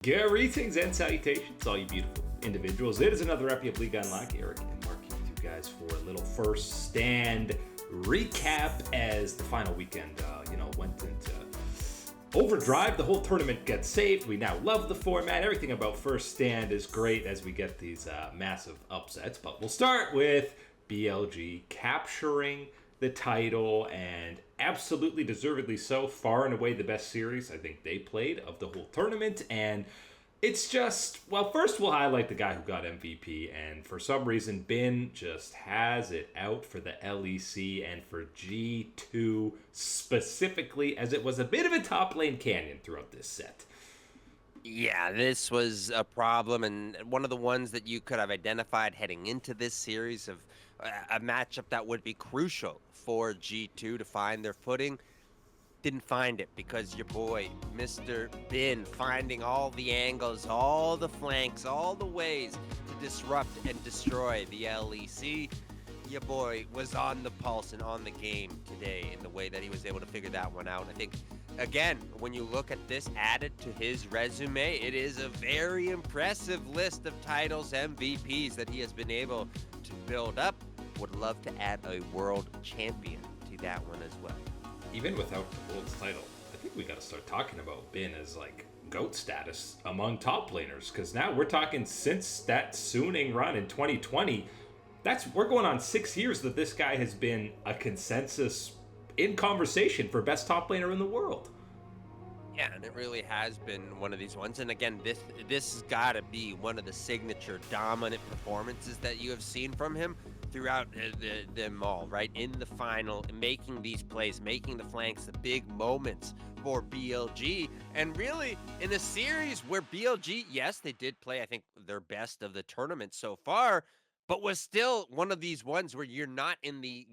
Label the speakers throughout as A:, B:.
A: Greetings and salutations, all you beautiful individuals. It is another epi of League Unlock. Eric and Mark here with you guys for a little first stand recap as the final weekend, went into overdrive. The whole tournament gets saved. We now love the format. Everything about first stand is great as we get these massive upsets. But we'll start with BLG capturing the title, and absolutely deservedly so. Far and away the best series I think they played of the whole tournament. And it's just, well, first we'll highlight the guy who got MVP, and for some reason Bin just has it out for the LEC and for G2 specifically, as it was a bit of a top lane canyon throughout this set.
B: Yeah, this was a problem, and one of the ones that you could have identified heading into this series of a matchup that would be crucial for G2 to find their footing. Didn't find it because your boy, Mr. Bin, finding all the angles, all the flanks, all the ways to disrupt and destroy the LEC. Your boy was on the pulse and on the game today in the way that he was able to figure that one out. I think, again, when you look at this added to his resume, it is a very impressive list of titles, MVPs that he has been able to build up. Would love to add a world champion to that one as well.
A: Even without the world's title, I think we got to start talking about Bin as like GOAT status among top laners, because now we're talking since that Suning run in 2020, we're going on 6 years that this guy has been a consensus in conversation for best top laner in the world.
B: Yeah, and it really has been one of these ones. And again, this has got to be one of the signature dominant performances that you have seen from him throughout them all, right? In the final, making these plays, making the flanks, the big moments for BLG. And really, in a series where BLG, yes, they did play, I think, their best of the tournament so far, but was still one of these ones where you're not in the,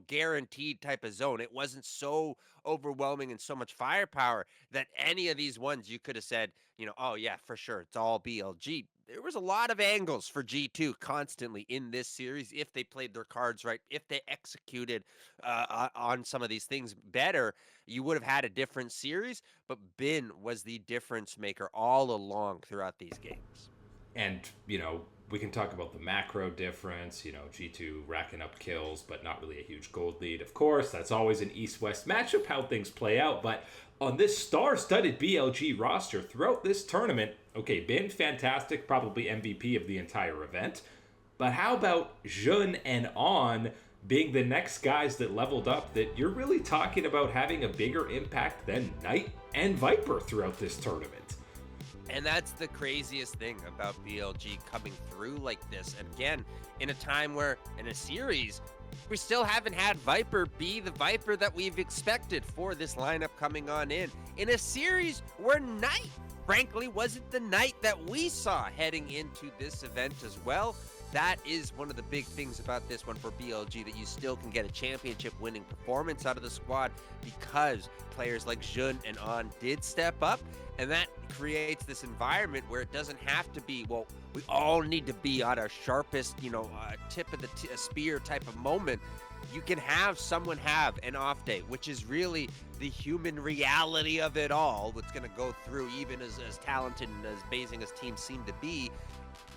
B: guaranteed type of zone. It wasn't so overwhelming and so much firepower that any of these ones you could have said, oh yeah, for sure, it's all BLG. There was a lot of angles for G2 constantly in this series if they played their cards right, if they executed on some of these things better, you would have had a different series. But Bin was the difference maker all along throughout these games.
A: And, we can talk about the macro difference, G2 racking up kills, but not really a huge gold lead. Of course, that's always an East-West matchup, how things play out. But on this star-studded BLG roster throughout this tournament, okay, Bin, fantastic, probably MVP of the entire event. But how about Jun and On being the next guys that leveled up, that you're really talking about having a bigger impact than Knight and Viper throughout this tournament?
B: And that's the craziest thing about BLG coming through like this. And again, in a time where, in a series, we still haven't had Viper be the Viper that we've expected for this lineup coming on in. In a series where Knight, frankly, wasn't the Knight that we saw heading into this event as well. That is one of the big things about this one for BLG, that you still can get a championship winning performance out of the squad because players like Jun and On did step up. And that creates this environment where it doesn't have to be, well, we all need to be on our sharpest, tip of the spear type of moment. You can have someone have an off day, which is really the human reality of it all. What's going to go through, even as talented and as amazing as teams seem to be.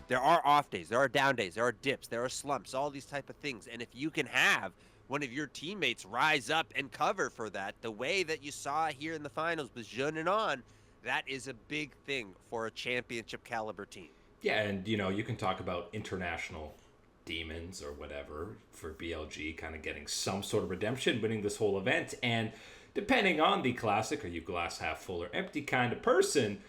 B: There are off days, there are down days, there are dips, there are slumps, all these type of things. And if you can have one of your teammates rise up and cover for that, the way that you saw here in the finals with Jun and On, that is a big thing for a championship caliber team.
A: Yeah, and you can talk about international demons or whatever for BLG kind of getting some sort of redemption, winning this whole event. And depending on the classic, are you glass half full or empty kind of person,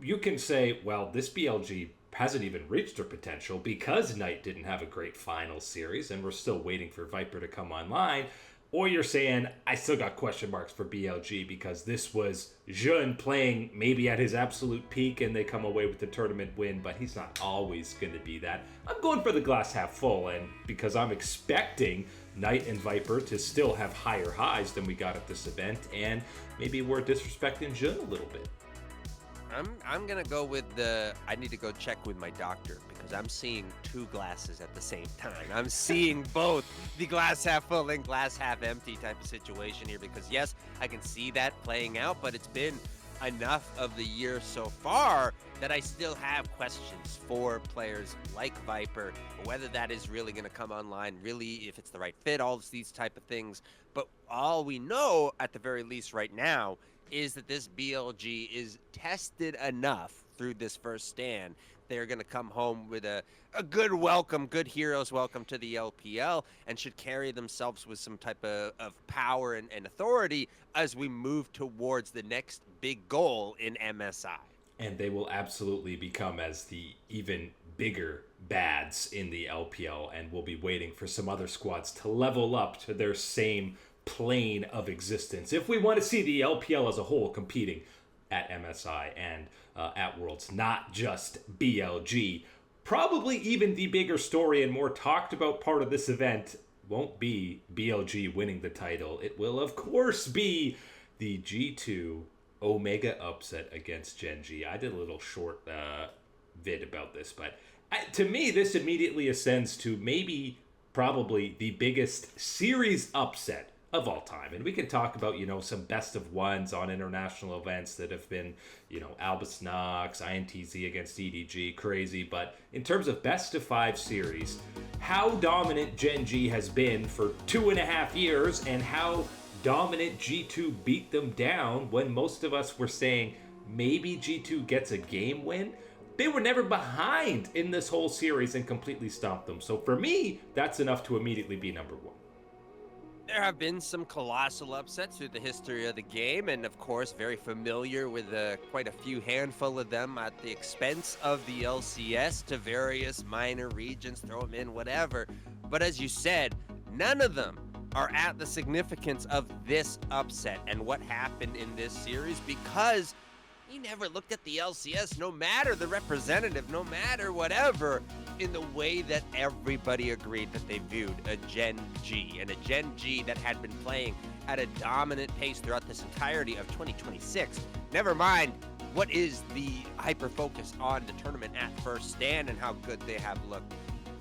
A: you can say, well, this BLG hasn't even reached their potential because Knight didn't have a great final series and we're still waiting for Viper to come online. Or you're saying, I still got question marks for BLG because this was Jun playing maybe at his absolute peak and they come away with the tournament win, but he's not always going to be that. I'm going for the glass half full, and because I'm expecting Knight and Viper to still have higher highs than we got at this event, and maybe we're disrespecting Jun a little bit.
B: I'm gonna go with I need to go check with my doctor because I'm seeing two glasses at the same time. I'm seeing both the glass half full and glass half empty type of situation here, because yes, I can see that playing out, but it's been enough of the year so far that I still have questions for players like Viper, whether that is really going to come online, really if it's the right fit, all of these type of things. But all we know at the very least right now is that this BLG is tested enough through this first stand. They're going to come home with a good welcome, good heroes welcome to the LPL, and should carry themselves with some type of power and authority as we move towards the next big goal in MSI.
A: And they will absolutely become as the even bigger bads in the LPL, and we'll be waiting for some other squads to level up to their same plane of existence if we want to see the LPL as a whole competing at MSI and at Worlds, not just BLG. Probably even the bigger story and more talked about part of this event won't be BLG winning the title. It will, of course, be the G2 Omega upset against Gen.G. I did a little short vid about this, but to me, this immediately ascends to maybe probably the biggest series upset of all time. And we can talk about, some best of ones on international events that have been, Albus Nox, INTZ against JDG, crazy. But in terms of best of 5 series, how dominant Gen.G has been for 2.5 years, and how dominant G2 beat them down when most of us were saying maybe G2 gets a game win. They were never behind in this whole series and completely stomped them. So for me, that's enough to immediately be number 1.
B: There have been some colossal upsets through the history of the game, and of course very familiar with quite a few handful of them at the expense of the LCS to various minor regions, throw them in, whatever. But as you said, none of them are at the significance of this upset and what happened in this series, because we never looked at the LCS, no matter the representative, no matter whatever, in the way that everybody agreed that they viewed a Gen.G, and a Gen.G that had been playing at a dominant pace throughout this entirety of 2026. Never mind what is the hyper focus on the tournament at first stand and how good they have looked.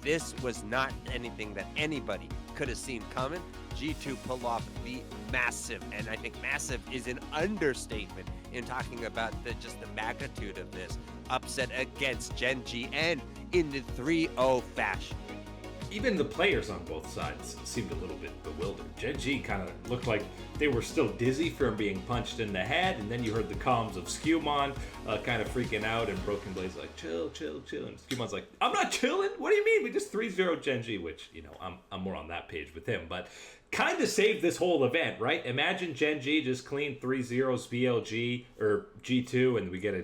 B: This was not anything that anybody could have seen coming. G2 pull off the massive, and I think massive is an understatement in talking about just the magnitude of this upset against Gen.G, and in the 3-0 fashion.
A: Even the players on both sides seemed a little bit bewildered. Gen.G kind of looked like they were still dizzy from being punched in the head, and then you heard the comms of Skewmon kind of freaking out, and Broken Blade's like, chill, and Skewmon's like, I'm not chilling? What do you mean? We just 3-0 Gen.G, which, I'm more on that page with him, but kind of saved this whole event, right? Imagine Gen.G just clean 3-0s BLG, or G2, and we get a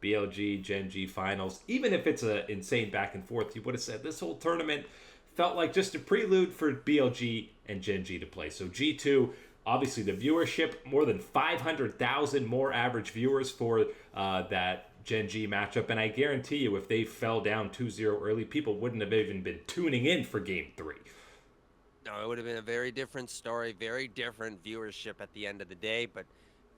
A: BLG, Gen.G finals. Even if it's an insane back and forth, you would have said this whole tournament felt like just a prelude for BLG and Gen.G to play. So G2, obviously the viewership, more than 500,000 more average viewers for that Gen.G matchup. And I guarantee you, if they fell down 2-0 early, people wouldn't have even been tuning in for Game 3.
B: No, it would have been a very different story, very different viewership at the end of the day, but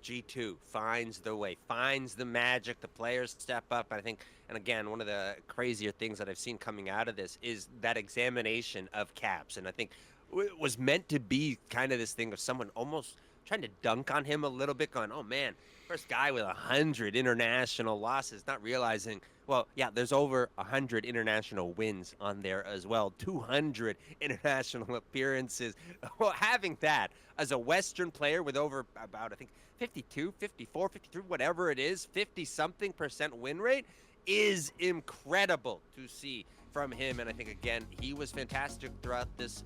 B: G2 finds the way, finds the magic, the players step up. I think, and again, one of the crazier things that I've seen coming out of this is that examination of Caps. And I think it was meant to be kind of this thing of someone almost trying to dunk on him a little bit, going, oh man, first guy with 100 international losses, not realizing, well, yeah, there's over 100 international wins on there as well, 200 international appearances. Well, having that as a Western player with over about, I think, 52, 54, 53, whatever it is, 50-something% win rate is incredible to see from him. And I think, again, he was fantastic throughout this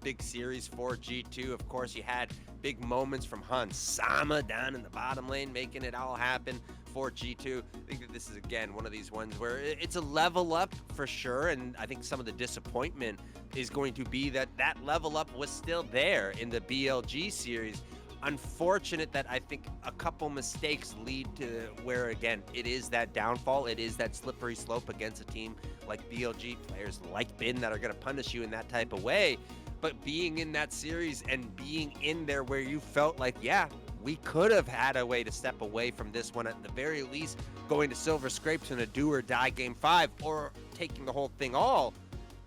B: big series for G2. Of course, you had big moments from Hans Sama down in the bottom lane, making it all happen for G2. I think that this is, again, one of these ones where it's a level up for sure. And I think some of the disappointment is going to be that that level up was still there in the BLG series. Unfortunate that I think a couple mistakes lead to where, again, it is that downfall. It is that slippery slope against a team like BLG, players like Bin that are going to punish you in that type of way. But being in that series and being in there where you felt like, yeah, we could have had a way to step away from this one, at the very least going to Silver Scrapes in a do or die Game 5, or taking the whole thing all.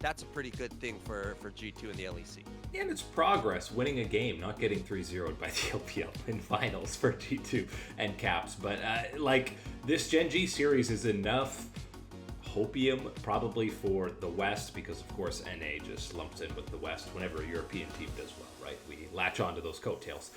B: that's a pretty good thing for G2 and the LEC.
A: And it's progress, winning a game, not getting 3-0'd by the LPL in finals for G2 and Caps. But like, this Gen.G series is enough hopium probably for the West, because of course NA just lumps in with the West whenever a European team does well, right? We latch on to those coattails.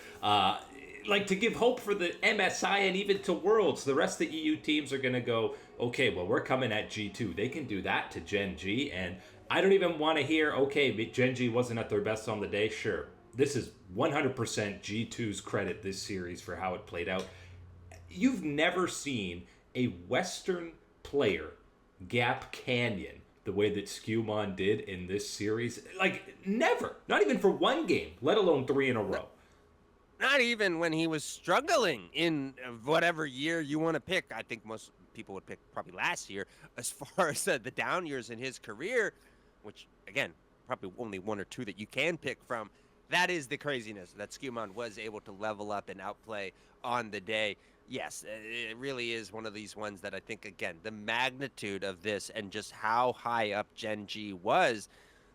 A: Like, to give hope for the MSI and even to Worlds. The rest of the EU teams are going to go, okay, well, we're coming at G2. They can do that to Gen.G, and I don't even want to hear, okay, Gen.G wasn't at their best on the day. Sure, this is 100% G2's credit this series for how it played out. You've never seen a Western player gap Canyon the way that Skewmon did in this series. Like, never. Not even for one game, let alone 3 in a row.
B: Not even when he was struggling in whatever year you want to pick. I think most people would pick probably last year as far as the down years in his career, which, again, probably only 1 or 2 that you can pick from. That is the craziness that Skewmon was able to level up and outplay on the day. Yes, it really is one of these ones that I think, again, the magnitude of this and just how high up Gen.G was,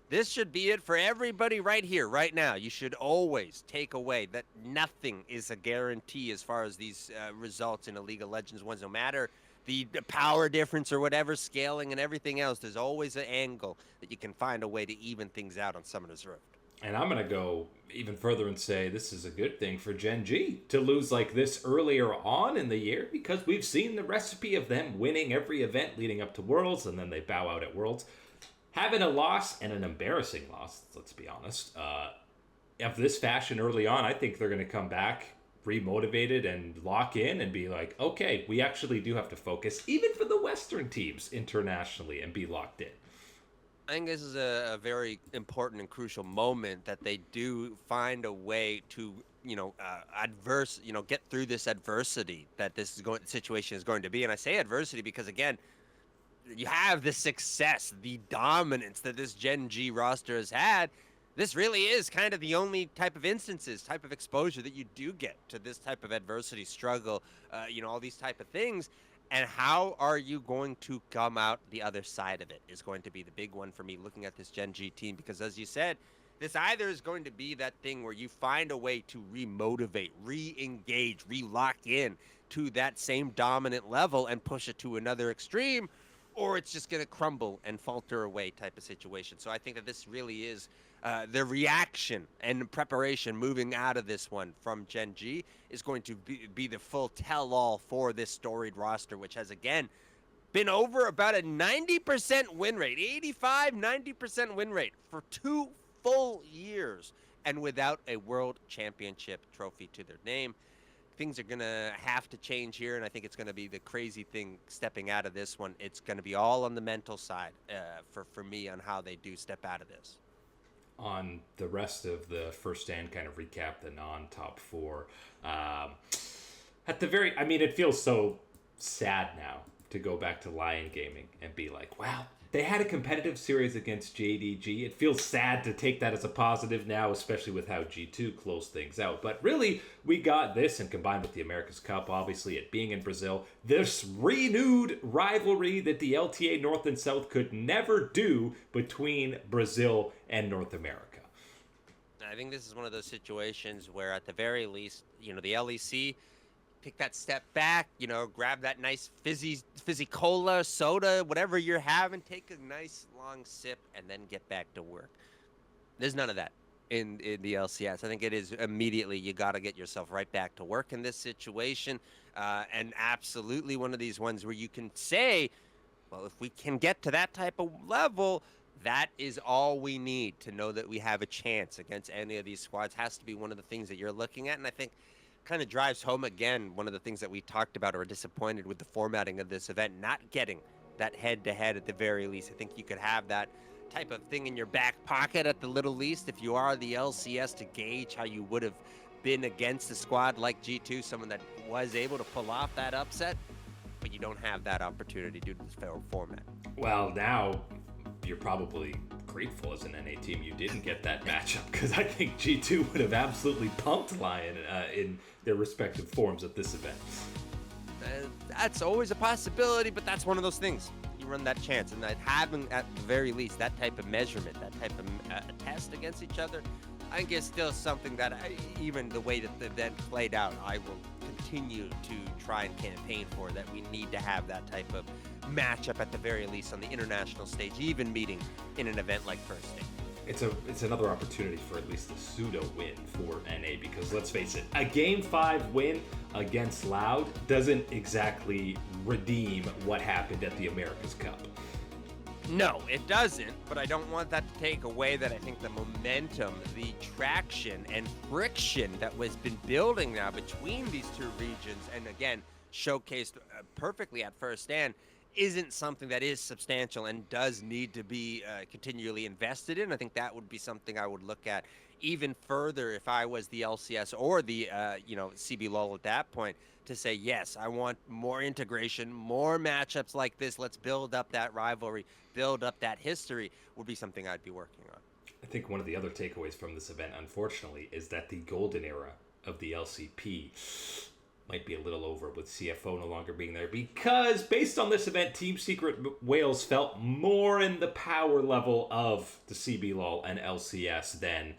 B: this should be it for everybody right here, right now. You should always take away that nothing is a guarantee as far as these results in a League of Legends ones. No matter the power difference or whatever, scaling and everything else, there's always an angle that you can find a way to even things out on Summoner's Rift.
A: And I'm going to go even further and say this is a good thing for Gen.G to lose like this earlier on in the year, because we've seen the recipe of them winning every event leading up to Worlds, and then they bow out at Worlds. Having a loss, and an embarrassing loss, let's be honest, of this fashion early on, I think they're going to come back remotivated and lock in and be like, okay, we actually do have to focus, even for the Western teams internationally, and be locked in.
B: I think this is a very important and crucial moment that they do find a way to, get through this adversity that this situation is going to be. And I say adversity because, again, you have the success, the dominance that this Gen.G roster has had. This really is kind of the only type of exposure that you do get to this type of adversity, struggle, all these type of things. And how are you going to come out the other side of it is going to be the big one for me looking at this Gen.G team, because as you said, this either is going to be that thing where you find a way to re-motivate, re-engage, re-lock in to that same dominant level and push it to another extreme, or it's just going to crumble and falter away type of situation. So I think that this really is the reaction and preparation moving out of this one from Gen.G is going to be the full tell-all for this storied roster, which has, again, been over about a 90% win rate, 85-90% win rate for 2 full years, and without a world championship trophy to their name. Things are going to have to change here, and I think it's going to be the crazy thing stepping out of this one. It's going to be all on the mental side for me on how they do step out of this.
A: On the rest of the first stand, kind of recap the non-top 4. It feels so sad now to go back to Lion Gaming and be like, wow, they had a competitive series against JDG. It feels sad to take that as a positive now, especially with how G2 closed things out. But really, we got this, and combined with the America's Cup, obviously, it being in Brazil, this renewed rivalry that the LTA North and South could never do between Brazil and North America.
B: I think this is one of those situations where, at the very least, the LEC take that step back, grab that nice fizzy cola, soda, whatever you're having, take a nice long sip, and then get back to work. There's none of that in the LCS. I think it is immediately you got to get yourself right back to work in this situation, and absolutely one of these ones where you can say, well, if we can get to that type of level, that is all we need to know that we have a chance against any of these squads. Has to be one of the things that you're looking at, and I think kind of drives home again one of the things that we talked about or are disappointed with the formatting of this event, not getting that head-to-head at the very least. I think you could have that type of thing in your back pocket at the little least if you are the LCS, to gauge how you would have been against a squad like G2, someone that was able to pull off that upset, but you don't have that opportunity due to this format.
A: Well, now you're probably grateful as an NA team you didn't get that matchup, because I think G2 would have absolutely pumped Lion in their respective forms at this event.
B: That's always a possibility, but that's one of those things. You run that chance, and that having, at the very least, that type of measurement, that type of test against each other, I think is still something that even the way that the event played out, I will continue to try and campaign for, that we need to have that type of matchup at the very least on the international stage, even meeting in an event like First State.
A: It's another opportunity for at least a pseudo win for NA, because let's face it, a Game 5 win against Loud doesn't exactly redeem what happened at the America's Cup.
B: No, it doesn't, but I don't want that to take away that I think the momentum, the traction and friction that was been building now between these two regions, and again, showcased perfectly at First Stand, isn't something that is substantial and does need to be continually invested in. I think that would be something I would look at even further if I was the LCS or the CB LOL at that point, to say, yes, I want more integration, more matchups like this. Let's build up that rivalry, build up that history, would be something I'd be working on.
A: I think one of the other takeaways from this event, unfortunately, is that the golden era of the LCP might be a little over with CFO no longer being there, because based on this event, Team Secret Wales felt more in the power level of the CB LOL and LCS than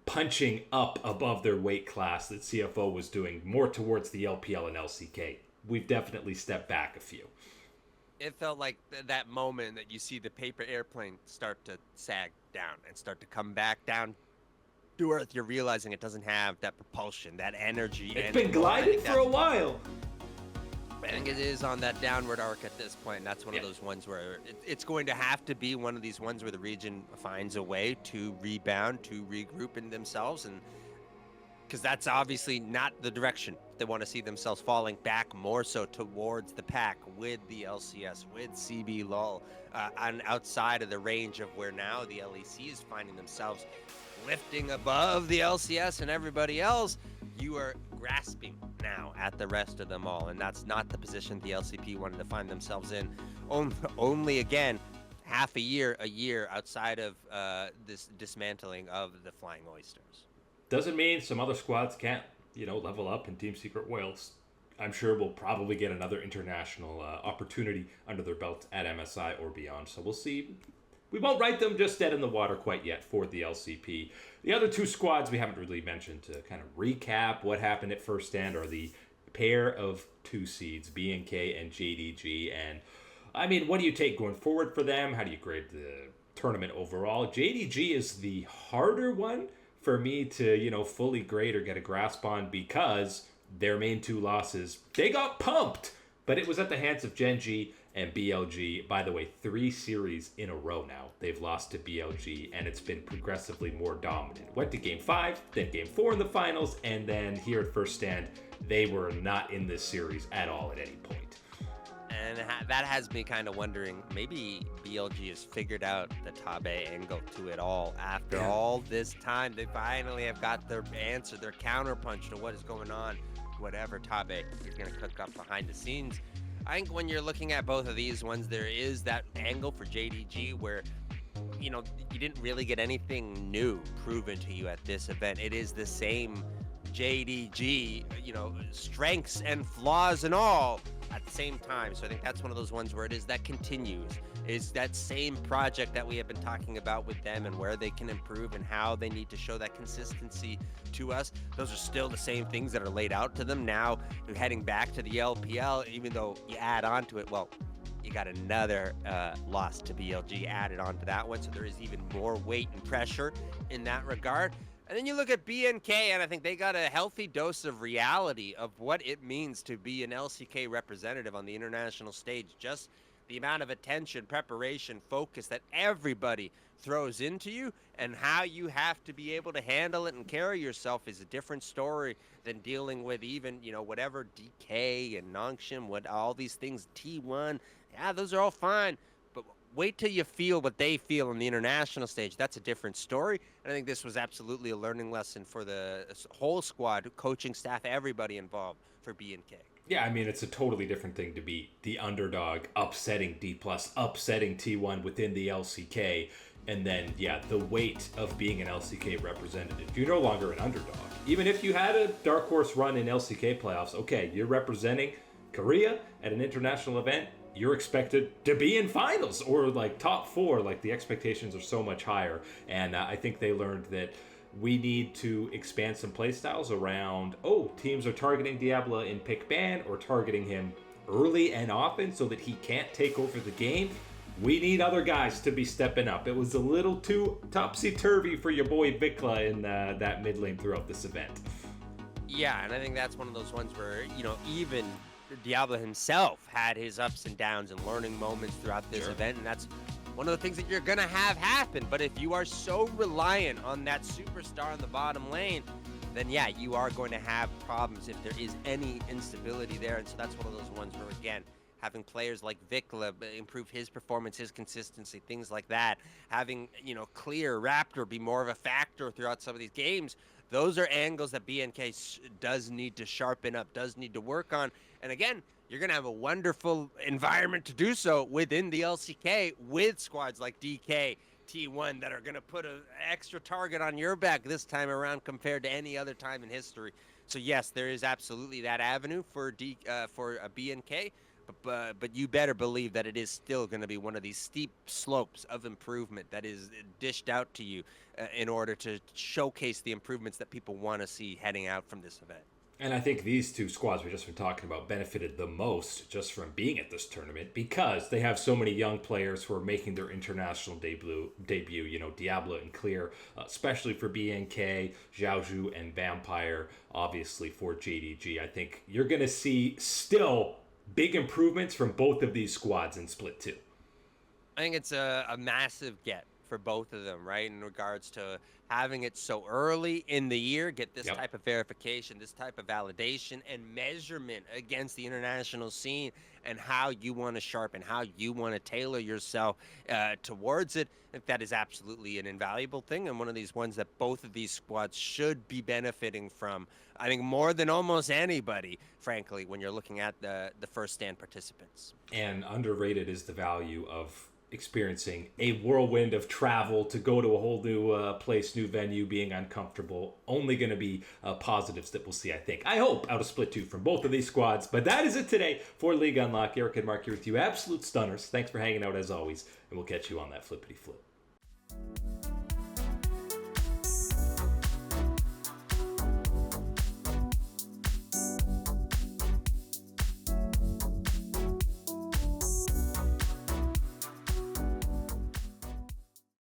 A: punching up above their weight class that CFO was doing more towards the LPL and LCK. We've definitely stepped back a few.
B: It felt like that moment that you see the paper airplane start to sag down and start to come back down to earth. You're realizing it doesn't have that propulsion, that energy.
A: It's been gliding for a while.
B: I think it is on that downward arc at this point. And that's one of those ones where it's going to have to be one of these ones where the region finds a way to rebound, to regroup in themselves, and because that's obviously not the direction they want to see themselves falling back more so towards the pack with the LCS, with CB LOL, and outside of the range of where now the LEC is finding themselves lifting above the LCS and everybody else. You are grasping now at the rest of them all, and that's not the position the LCP wanted to find themselves in. Only again, half a year outside of this dismantling of the Flying Oysters.
A: Doesn't mean some other squads can't, level up in Team Secret Wales. I'm sure we'll probably get another international opportunity under their belt at MSI or beyond. So we'll see. We won't write them just dead in the water quite yet for the LCP. The other two squads we haven't really mentioned to kind of recap what happened at First Stand are the pair of 2 seeds, BNK and JDG. And, I mean, what do you take going forward for them? How do you grade the tournament overall? JDG is the harder one for me to, fully grade or get a grasp on, because their main 2 losses, they got pumped. But it was at the hands of GenG and BLG. By the way, 3 series in a row now they've lost to BLG, and it's been progressively more dominant. Went to Game 5, then Game 4 in the finals, and then here at First Stand, they were not in this series at all at any point.
B: And that has me kind of wondering, maybe BLG has figured out the Tabe angle to it all. After all this time, they finally have got their answer, their counterpunch to what is going on. Whatever Tabe is going to cook up behind the scenes. I think when you're looking at both of these ones, there is that angle for JDG where, you didn't really get anything new proven to you at this event. It is the same JDG, strengths and flaws and all at the same time. So I think that's one of those ones where it is that continues. Is that same project that we have been talking about with them, and where they can improve and how they need to show that consistency to us. Those are still the same things that are laid out to them. Now they're heading back to the LPL, even though you add on to it, well, you got another loss to BLG added on to that one. So there is even more weight and pressure in that regard. And then you look at BNK, and I think they got a healthy dose of reality of what it means to be an LCK representative on the international stage. Just the amount of attention, preparation, focus that everybody throws into you, and how you have to be able to handle it and carry yourself is a different story than dealing with even, whatever DK and Nongshim, what all these things, T1. Yeah, those are all fine. But wait till you feel what they feel on the international stage. That's a different story. And I think this was absolutely a learning lesson for the whole squad, coaching staff, everybody involved for BNK.
A: Yeah, I mean, it's a totally different thing to be the underdog, upsetting D+, upsetting T1 within the LCK, and then, the weight of being an LCK representative. You're no longer an underdog. Even if you had a dark horse run in LCK playoffs, okay, you're representing, Korea at an international event, you're expected to be in finals or like top 4. Like the expectations are so much higher. And I think they learned that we need to expand some playstyles around, teams are targeting Diablo in pick ban or targeting him early and often so that he can't take over the game. We need other guys to be stepping up. It was a little too topsy-turvy for your boy Vikla in that mid lane throughout this event.
B: Yeah, and I think that's one of those ones where, even Diablo himself had his ups and downs and learning moments throughout this event, and that's one of the things that you're going to have happen. But if you are so reliant on that superstar in the bottom lane, then yeah, you are going to have problems if there is any instability there. And so that's one of those ones where, again, having players like Vikla improve his performance, his consistency, things like that, having, Clear, Raptor be more of a factor throughout some of these games, those are angles that BNK does need to sharpen up, does need to work on. And again, you're going to have a wonderful environment to do so within the LCK with squads like DK, T1 that are going to put an extra target on your back this time around compared to any other time in history. So yes, there is absolutely that avenue for a BNK, but you better believe that it is still going to be one of these steep slopes of improvement that is dished out to you in order to showcase the improvements that people want to see heading out from this event.
A: And I think these two squads we just been talking about benefited the most just from being at this tournament because they have so many young players who are making their international debut, Diablo and Clear, especially for BNK, Xiaoju, and Vampire, obviously for JDG. I think you're going to see still big improvements from both of these squads in Split 2.
B: I think it's a massive get for both of them, right? In regards to having it so early in the year, get this type of verification, this type of validation and measurement against the international scene and how you want to sharpen, how you want to tailor yourself towards it. I think that is absolutely an invaluable thing and one of these ones that both of these squads should be benefiting from, I think, more than almost anybody, frankly, when you're looking at the first stand participants.
A: And underrated is the value of experiencing a whirlwind of travel to go to a whole new place, new venue, being uncomfortable. Only going to be positives that we'll see, I think. I hope out of Split 2 from both of these squads. But that is it today for League Unlock. Eric and Mark here with you. Absolute stunners. Thanks for hanging out as always. And we'll catch you on that flippity flip.